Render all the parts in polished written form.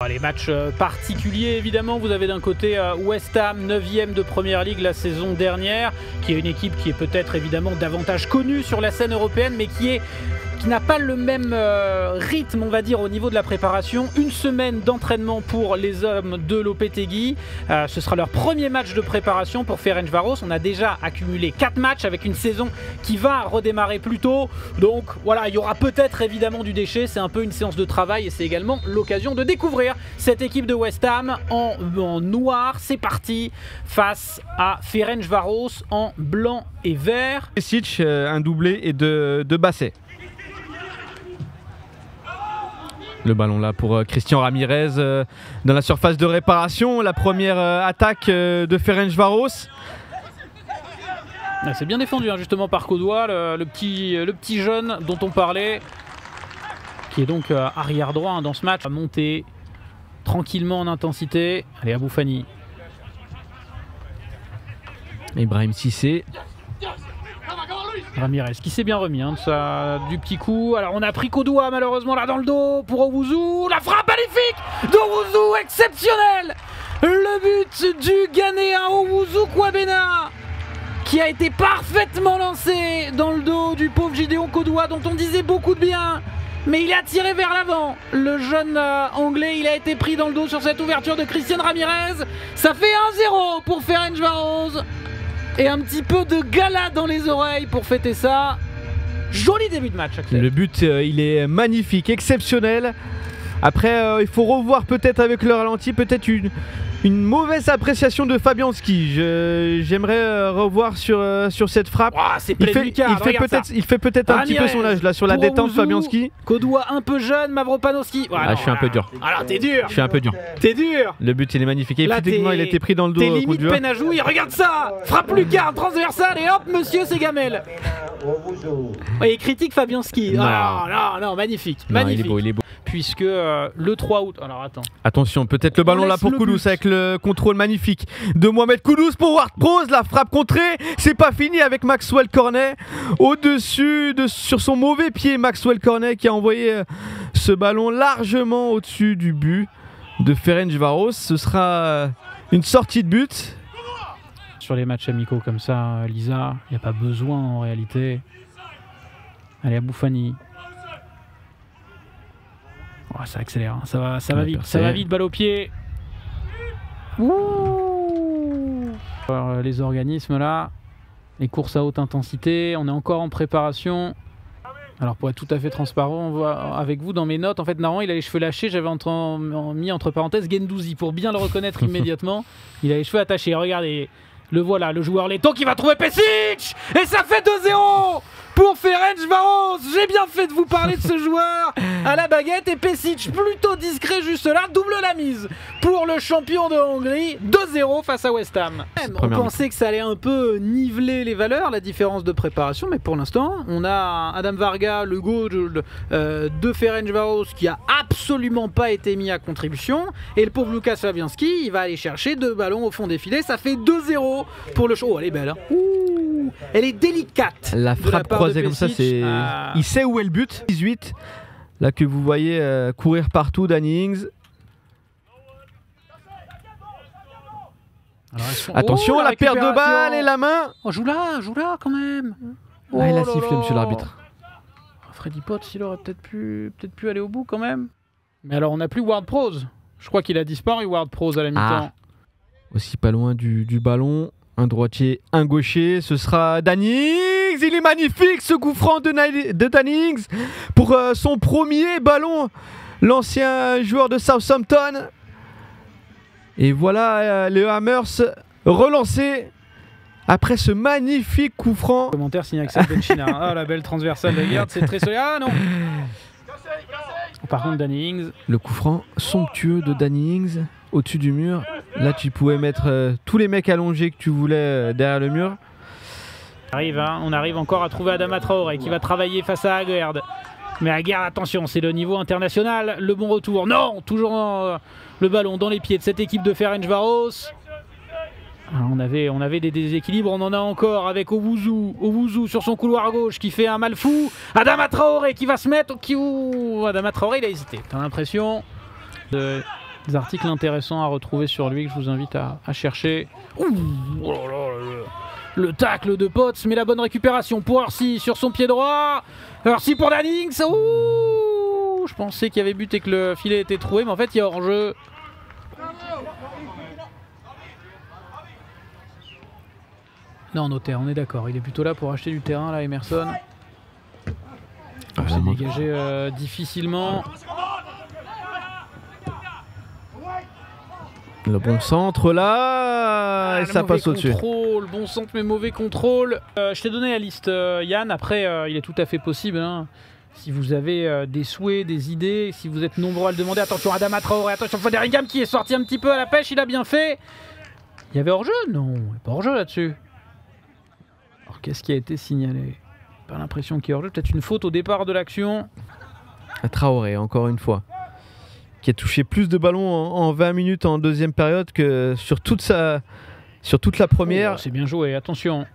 Les matchs particuliers, évidemment, vous avez d'un côté West Ham, 9e de Première Ligue la saison dernière, qui est une équipe qui est peut-être évidemment davantage connue sur la scène européenne, mais qui n'a pas le même rythme, on va dire, au niveau de la préparation. Une semaine d'entraînement pour les hommes de Lopetegui. Ce sera leur premier match de préparation pour Ferencváros. On a déjà accumulé 4 matchs avec une saison qui va redémarrer plus tôt. Donc voilà, il y aura peut-être évidemment du déchet. C'est un peu une séance de travail et c'est également l'occasion de découvrir cette équipe de West Ham en noir. C'est parti face à Ferencváros en blanc et vert. Pesic, un doublé et de Basset. Le ballon là pour Christian Ramirez dans la surface de réparation. La première attaque de Ferencváros. C'est bien défendu hein, justement par Caudois, le petit jeune dont on parlait, qui est donc arrière droit hein, dans ce match. Monter tranquillement en intensité. Allez, Abou Fani. Ibrahim Cissé. Ramirez qui s'est bien remis hein, du petit coup. Alors on a pris Caudois malheureusement là dans le dos pour Owusu. La frappe magnifique d'Owusu, exceptionnelle. Le but du Ghanéen Owusu Kwabena qui a été parfaitement lancé dans le dos du pauvre Gideon Caudois dont on disait beaucoup de bien. Mais il a tiré vers l'avant. Le jeune anglais, il a été pris dans le dos sur cette ouverture de Christian Ramirez. Ça fait 1-0 pour Ferencváros. Et un petit peu de gala dans les oreilles pour fêter ça. Joli début de match, Axel. Le but, il est magnifique, exceptionnel. Après, il faut revoir peut-être avec le ralenti, peut-être une mauvaise appréciation de Fabianski. J'aimerais revoir sur cette frappe. Oh, il fait peut-être un petit peu son âge là sur la détente, Fabianski. Caudois un peu jeune, Mavropanovski. Je suis un peu dur. Alors t'es dur. Je suis un peu dur. T'es dur. Le but il est magnifique. Et effectivement, il a été pris dans le dos. T'es limite peine à jouer. Regarde ça. Frappe lucarne transversale et hop, monsieur, c'est gamelle. Ouais, il critique Fabianski. Non, magnifique. Non, magnifique. Il est beau. Puisque le 3 août. Alors attends. Attention, peut-être le ballon là pour Kudus avec le contrôle magnifique de Mohamed Kudus pour Ward-Prowse. La frappe contrée. C'est pas fini avec Maxwell Cornet. Au-dessus, sur son mauvais pied, Maxwell Cornet qui a envoyé ce ballon largement au-dessus du but de Ferencváros. Ce sera une sortie de but. Sur les matchs amicaux comme ça, Lisa, il n'y a pas besoin en réalité. Allez, Abou Fani. Oh, ça accélère, hein. ça va vite, ça va vite, balle au pied. Alors, les organismes là, les courses à haute intensité, on est encore en préparation. Alors pour être tout à fait transparent, on voit avec vous dans mes notes, en fait Naran il a les cheveux lâchés, j'avais mis entre parenthèses Guendouzi pour bien le reconnaître immédiatement. Il a les cheveux attachés, regardez, le voilà, le joueur laiton qui va trouver Pesic. Et ça fait 2-0 pour Ferencváros. J'ai bien fait de vous parler de ce joueur à la baguette. Et Pesic plutôt discret juste là, double la mise pour le champion de Hongrie. 2-0 face à West Ham. On pensait que ça allait un peu niveler les valeurs, la différence de préparation, mais pour l'instant on a Adam Varga, le gauche de Ferencváros qui a absolument pas été mis à contribution, et le pauvre Lukas Fabianski il va aller chercher 2 ballons au fond des filets. Ça fait 2-0 pour le show. Oh, elle est belle hein. Ouh, elle est délicate. La frappe croisée comme ça, c'est il sait où est le but. 18 là que vous voyez courir partout Danny Ings. Attention, la perte de balle et la main. Oh, joue là quand même. Il a sifflé, monsieur l'arbitre. Freddy Potts, il aurait peut-être pu aller au bout quand même. Mais alors, on n'a plus Ward-Prowse. Je crois qu'il a disparu, Ward-Prowse, à la mi-temps. Aussi pas loin du ballon. Un droitier, un gaucher. Ce sera Danny Ings. Il est magnifique, ce coup franc de Danny Ings pour son premier ballon. L'ancien joueur de Southampton. Et voilà le Hammers relancé après ce magnifique coup franc. Commentaire signé Axel Benchina. Ah, la belle transversale de Garde, c'est très solide. Ah non. Par contre, Danny Ings. Le coup franc somptueux de Danny Ings au-dessus du mur. Là, tu pouvais mettre tous les mecs allongés que tu voulais derrière le mur. On arrive encore à trouver Adama Traoré qui va travailler face à Aguerd. Mais Aguerd, attention, c'est le niveau international. Le bon retour. Non, toujours le ballon dans les pieds de cette équipe de Ferencváros. On avait des déséquilibres, on en a encore avec Owusu sur son couloir gauche qui fait un mal fou. Adama Traoré qui va se mettre. Adama Traoré, il a hésité. T'as l'impression de des articles intéressants à retrouver sur lui que je vous invite à chercher. Ouh, oh là là, le tacle de Potts, mais la bonne récupération pour Hersey sur son pied droit. Hersey pour Dannings. Ouh, je pensais qu'il y avait but et que le filet était troué, mais en fait il y a hors-jeu. Non, Notaire, on est d'accord. Il est plutôt là pour acheter du terrain, là, Emerson. Il s'est dégagé difficilement. Le bon centre là, et ça passe au-dessus. Bon centre mais mauvais contrôle. Je t'ai donné la liste, Yann. Après, il est tout à fait possible. Hein. Si vous avez des souhaits, des idées, si vous êtes nombreux à le demander. Attention Adama Traoré, attention Foderingam qui est sorti un petit peu à la pêche, il a bien fait. Il y avait hors-jeu? Non, il n'y a pas hors-jeu là-dessus. Alors qu'est-ce qui a été signalé? Pas l'impression qu'il y a hors-jeu. Peut-être une faute au départ de l'action. Traoré, encore une fois, qui a touché plus de ballons en 20 minutes en deuxième période que sur toute la première. Oh, c'est bien joué, attention.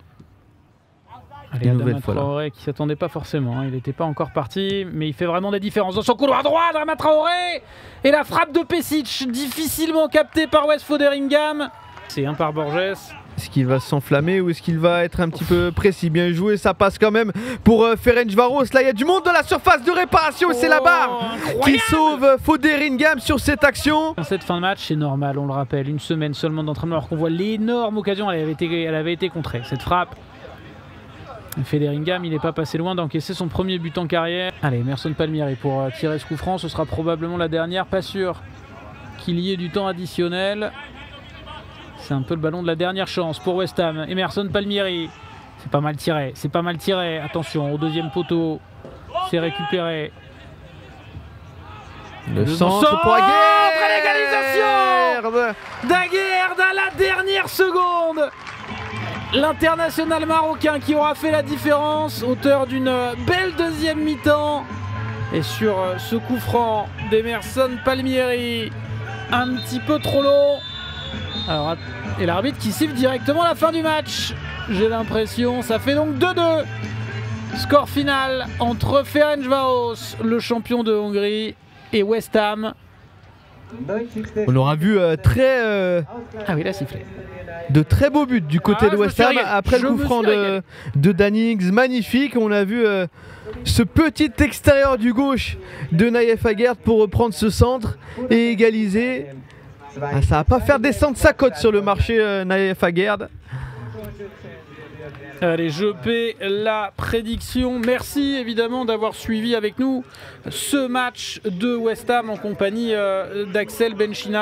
Allez, Adama Traoré qui s'attendait pas forcément, hein. Il n'était pas encore parti, mais il fait vraiment des différences. Dans son couloir droit, Adama Traoré. Et la frappe de Pesic, difficilement captée par Wes Foderingam. C'est un par Borges. Est-ce qu'il va s'enflammer ou est-ce qu'il va être un petit peu précis? Bien joué, ça passe quand même pour Ferencvaros. Là, il y a du monde dans la surface de réparation et c'est la barre qui sauve Foderingam sur cette action. Dans cette fin de match, c'est normal, on le rappelle, une semaine seulement d'entraînement alors qu'on voit l'énorme occasion. Elle avait été contrée, cette frappe. Foderingam, il n'est pas passé loin d'encaisser son premier but en carrière. Allez, Emerson Palmieri pour tirer ce coup franc. Ce sera probablement la dernière, pas sûr qu'il y ait du temps additionnel. C'est un peu le ballon de la dernière chance pour West Ham. Emerson Palmieri. C'est pas mal tiré. C'est pas mal tiré. Attention au deuxième poteau. C'est récupéré. Le centre pour l'égalisation d'Aguerd à la dernière seconde. L'international marocain qui aura fait la différence. Auteur d'une belle deuxième mi-temps. Et sur ce coup franc d'Emerson Palmieri. Un petit peu trop long. Alors, et l'arbitre qui siffle directement la fin du match. J'ai l'impression, ça fait donc 2-2. Score final entre Ferencvaros, le champion de Hongrie, et West Ham. On aura vu ah oui, là sifflé. De très beaux buts du côté de West Ham après le coup franc de Dannings, magnifique. On a vu ce petit extérieur du gauche de Naïef Aguerd pour reprendre ce centre et égaliser. Ah, ça va pas faire descendre sa cote sur le marché Naïef Aguerd. Allez, je paie la prédiction. Merci évidemment d'avoir suivi avec nous ce match de West Ham en compagnie d'Axel Benchina.